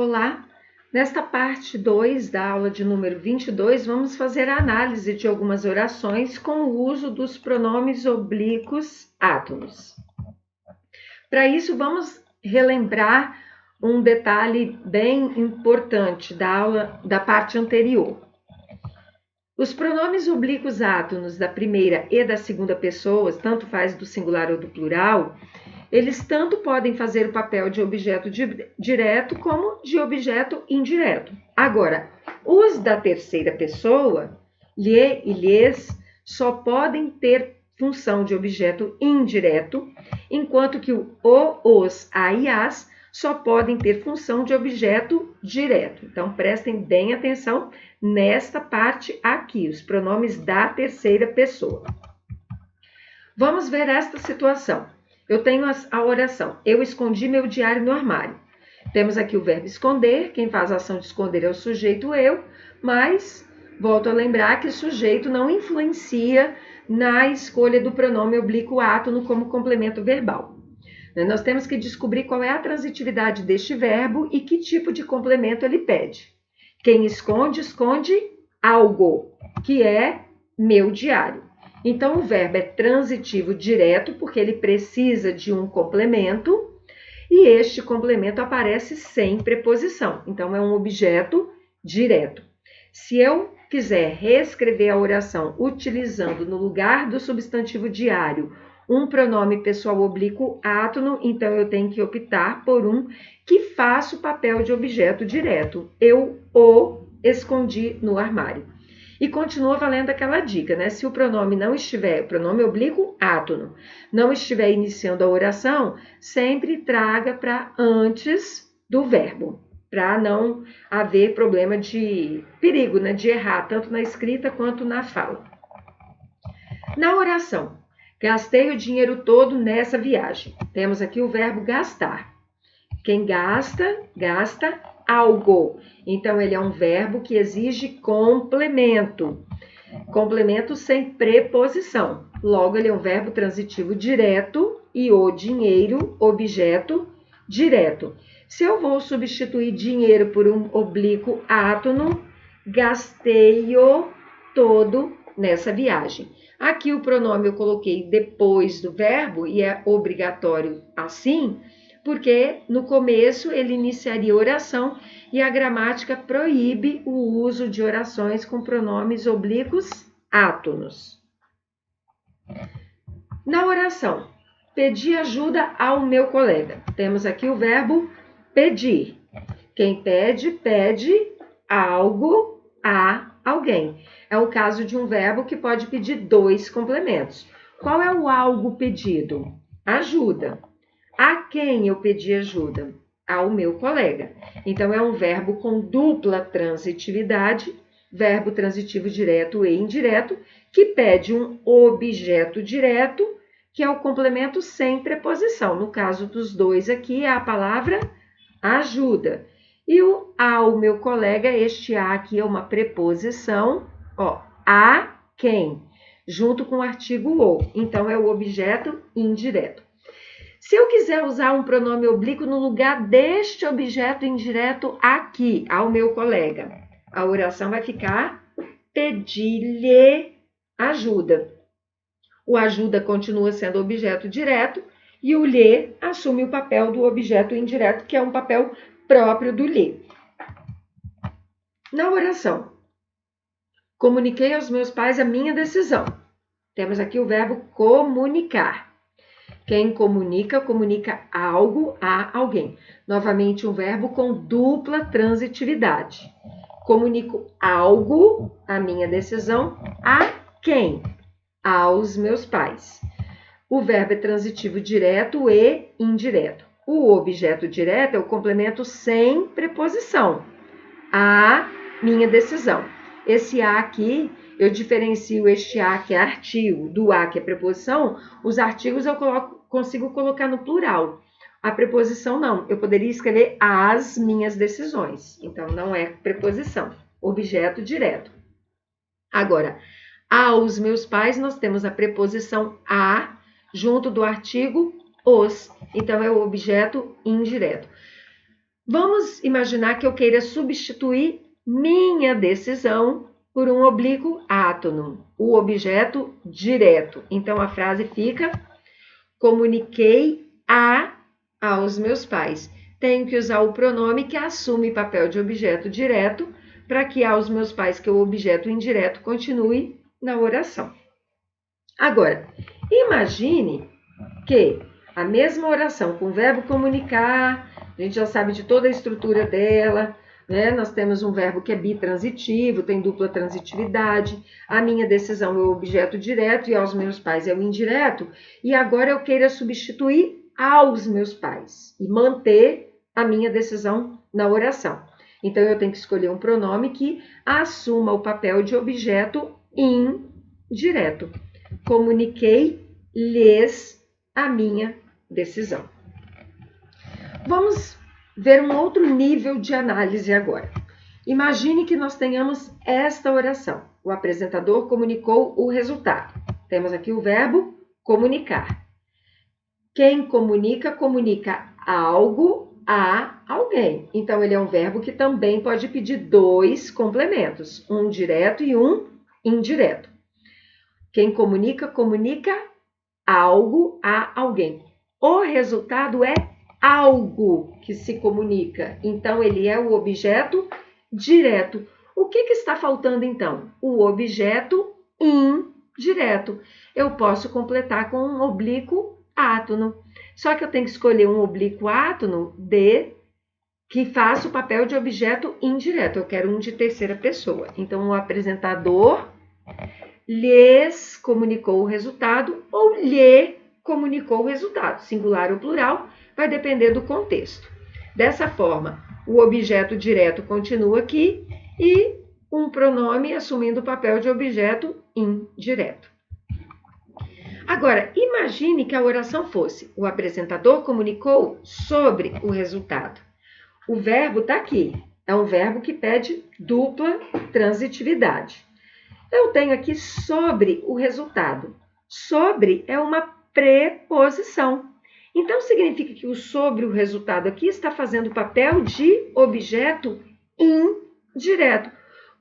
Olá! Nesta parte 2 da aula de número 22, vamos fazer a análise de algumas orações com o uso dos pronomes oblíquos átonos. Para isso, vamos relembrar um detalhe bem importante da aula da parte anterior. Os pronomes oblíquos átonos da primeira e da segunda pessoas, tanto faz do singular ou do plural, eles tanto podem fazer o papel de objeto direto como de objeto indireto. Agora, os da terceira pessoa, lhe e lhes, só podem ter função de objeto indireto, enquanto que o os, a e as só podem ter função de objeto direto. Então, prestem bem atenção nesta parte aqui, os pronomes da terceira pessoa. Vamos ver esta situação. Eu tenho a oração, eu escondi meu diário no armário. Temos aqui o verbo esconder, quem faz a ação de esconder é o sujeito eu, mas volto a lembrar que o sujeito não influencia na escolha do pronome oblíquo átono como complemento verbal. Nós temos que descobrir qual é a transitividade deste verbo e que tipo de complemento ele pede. Quem esconde, esconde algo, que é meu diário. Então, o verbo é transitivo direto, porque ele precisa de um complemento, e este complemento aparece sem preposição. Então, é um objeto direto. Se eu quiser reescrever a oração utilizando no lugar do substantivo diário um pronome pessoal oblíquo átono, então eu tenho que optar por um que faça o papel de objeto direto. Eu o escondi no armário. E continua valendo aquela dica, né? Se o pronome não estiver, o pronome oblíquo átono, não estiver iniciando a oração, sempre traga para antes do verbo, para não haver problema de perigo, né? De errar, tanto na escrita quanto na fala. Na oração, gastei o dinheiro todo nessa viagem. Temos aqui o verbo gastar. Quem gasta, gasta algo. Então, ele é um verbo que exige complemento. Complemento sem preposição. Logo, ele é um verbo transitivo direto e o dinheiro, objeto direto. Se eu vou substituir dinheiro por um oblíquo átono, gastei-o todo nessa viagem. Aqui o pronome eu coloquei depois do verbo e é obrigatório assim, porque no começo ele iniciaria a oração e a gramática proíbe o uso de orações com pronomes oblíquos átonos. Na oração, pedi ajuda ao meu colega. Temos aqui o verbo pedir. Quem pede, pede algo a alguém. É o caso de um verbo que pode pedir dois complementos. Qual é o algo pedido? Ajuda. A quem eu pedi ajuda? Ao meu colega. Então, é um verbo com dupla transitividade, verbo transitivo direto e indireto, que pede um objeto direto, que é o complemento sem preposição. No caso dos dois aqui, é a palavra ajuda. E o ao meu colega, este a aqui é uma preposição, a quem, junto com o artigo o. Então, é o objeto indireto. Se eu quiser usar um pronome oblíquo no lugar deste objeto indireto aqui, ao meu colega, a oração vai ficar pedir-lhe ajuda. O ajuda continua sendo objeto direto e o lhe assume o papel do objeto indireto, que é um papel próprio do lhe. Na oração, comuniquei aos meus pais a minha decisão. Temos aqui o verbo comunicar. Quem comunica, comunica algo a alguém. Novamente, um verbo com dupla transitividade. Comunico algo, a minha decisão, a quem? Aos meus pais. O verbo é transitivo direto e indireto. O objeto direto é o complemento sem preposição. A minha decisão. Esse a aqui, eu diferencio este a, que é artigo, do a, que é preposição. Os artigos eu consigo colocar no plural. A preposição não. Eu poderia escrever as minhas decisões. Então, não é preposição. Objeto direto. Agora, aos meus pais, nós temos a preposição a, junto do artigo os. Então, é o objeto indireto. Vamos imaginar que eu queira substituir minha decisão por um oblíquo átono, o objeto direto. Então, a frase fica: comuniquei aos meus pais. Tenho que usar o pronome que assume papel de objeto direto para que aos meus pais, que é o objeto indireto, continue na oração. Agora, imagine que a mesma oração com o verbo comunicar, a gente já sabe de toda a estrutura dela, né? Nós temos um verbo que é bitransitivo, tem dupla transitividade, a minha decisão é o objeto direto e aos meus pais é o indireto, e agora eu queira substituir aos meus pais e manter a minha decisão na oração. Então, eu tenho que escolher um pronome que assuma o papel de objeto indireto. Comuniquei-lhes a minha decisão. Vamos ver um outro nível de análise agora. Imagine que nós tenhamos esta oração. O apresentador comunicou o resultado. Temos aqui o verbo comunicar. Quem comunica, comunica algo a alguém. Então, ele é um verbo que também pode pedir dois complementos, um direto e um indireto. Quem comunica, comunica algo a alguém. O resultado é algo que se comunica. Então, ele é o objeto direto. O que está faltando, então? O objeto indireto. Eu posso completar com um oblíquo átono. Só que eu tenho que escolher um oblíquo átono que faça o papel de objeto indireto. Eu quero um de terceira pessoa. Então, o apresentador lhes comunicou o resultado ou lhe comunicou o resultado. Singular ou plural, vai depender do contexto. Dessa forma, o objeto direto continua aqui e um pronome assumindo o papel de objeto indireto. Agora, imagine que a oração fosse: o apresentador comunicou sobre o resultado. O verbo está aqui. É um verbo que pede dupla transitividade. Eu tenho aqui sobre o resultado. Sobre é uma preposição. Então, significa que o sobre o resultado aqui está fazendo o papel de objeto indireto.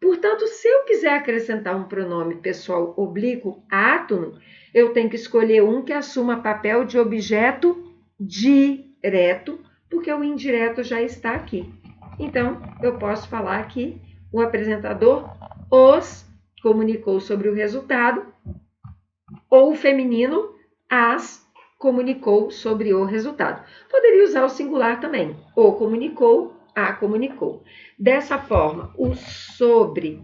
Portanto, se eu quiser acrescentar um pronome pessoal oblíquo átono, eu tenho que escolher um que assuma papel de objeto direto, porque o indireto já está aqui. Então, eu posso falar que o apresentador os comunicou sobre o resultado, ou o feminino as comunicou sobre o resultado. Poderia usar o singular também, o comunicou, a comunicou. Dessa forma, o sobre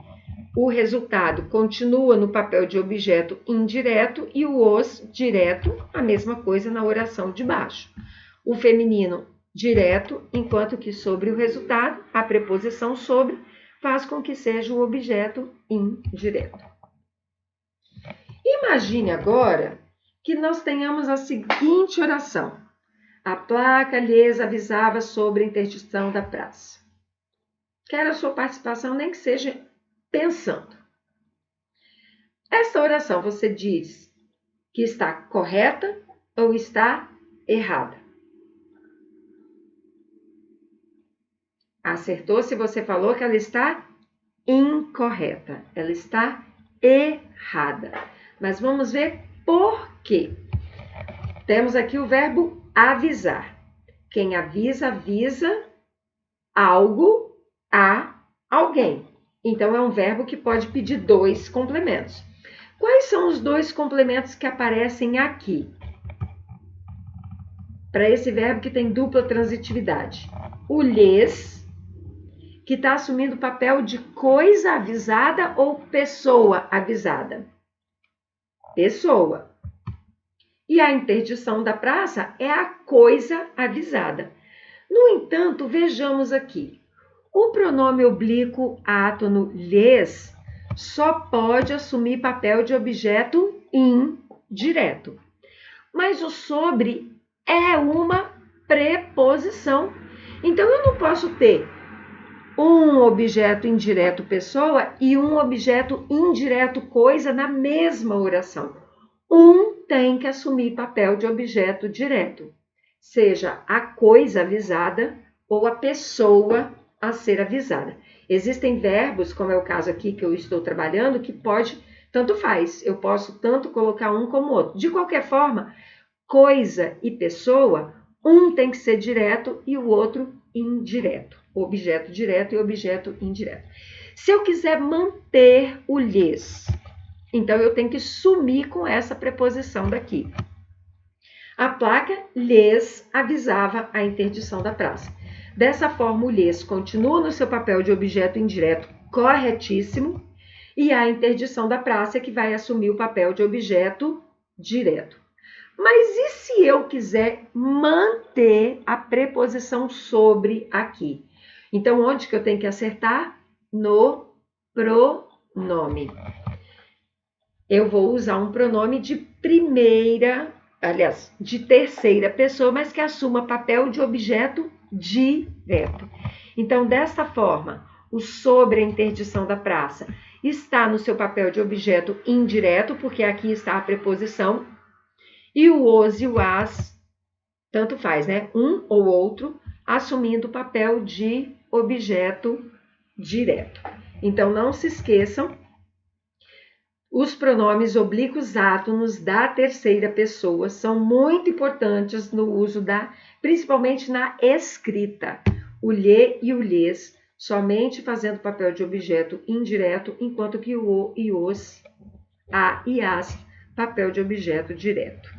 o resultado continua no papel de objeto indireto e o os direto, a mesma coisa na oração de baixo. O feminino direto, enquanto que sobre o resultado, a preposição sobre faz com que seja o objeto indireto. Imagine agora que nós tenhamos a seguinte oração: a placa lhes avisava sobre a interdição da praça. Quero a sua participação, nem que seja pensando. Esta oração você diz que está correta ou está errada? Acertou se você falou que ela está incorreta. Ela está errada. Mas vamos ver por quê. Temos aqui o verbo avisar. Quem avisa, avisa algo a alguém. Então, é um verbo que pode pedir dois complementos. Quais são os dois complementos que aparecem aqui? Para esse verbo que tem dupla transitividade. O lhes, que está assumindo o papel de coisa avisada ou pessoa avisada? Pessoa. E a interdição da praça é a coisa avisada. No entanto, vejamos aqui. O pronome oblíquo átono lhes só pode assumir papel de objeto indireto. Mas o sobre é uma preposição. Então, eu não posso ter um objeto indireto pessoa e um objeto indireto coisa na mesma oração. Um tem que assumir papel de objeto direto, seja a coisa avisada ou a pessoa a ser avisada. Existem verbos, como é o caso aqui que eu estou trabalhando, que pode, tanto faz, eu posso tanto colocar um como outro. De qualquer forma, coisa e pessoa, um tem que ser direto e o outro indireto. Objeto direto e objeto indireto. Se eu quiser manter o lhes, então eu tenho que sumir com essa preposição daqui. A placa lhes avisava a interdição da praça. Dessa forma, o lhes continua no seu papel de objeto indireto corretíssimo e a interdição da praça é que vai assumir o papel de objeto direto. Mas e se eu quiser manter a preposição sobre aqui? Então, onde que eu tenho que acertar? No pronome. Eu vou usar um pronome de primeira, aliás, de terceira pessoa, mas que assuma papel de objeto direto. Então, desta forma, o sobre a interdição da praça está no seu papel de objeto indireto, porque aqui está a preposição, e o os e o as, tanto faz, né? Um ou outro, assumindo o papel de objeto direto. Então, não se esqueçam, os pronomes oblíquos átonos da terceira pessoa são muito importantes no uso principalmente na escrita. O lhe e o lhes, somente fazendo papel de objeto indireto, enquanto que o e os, a e as, papel de objeto direto.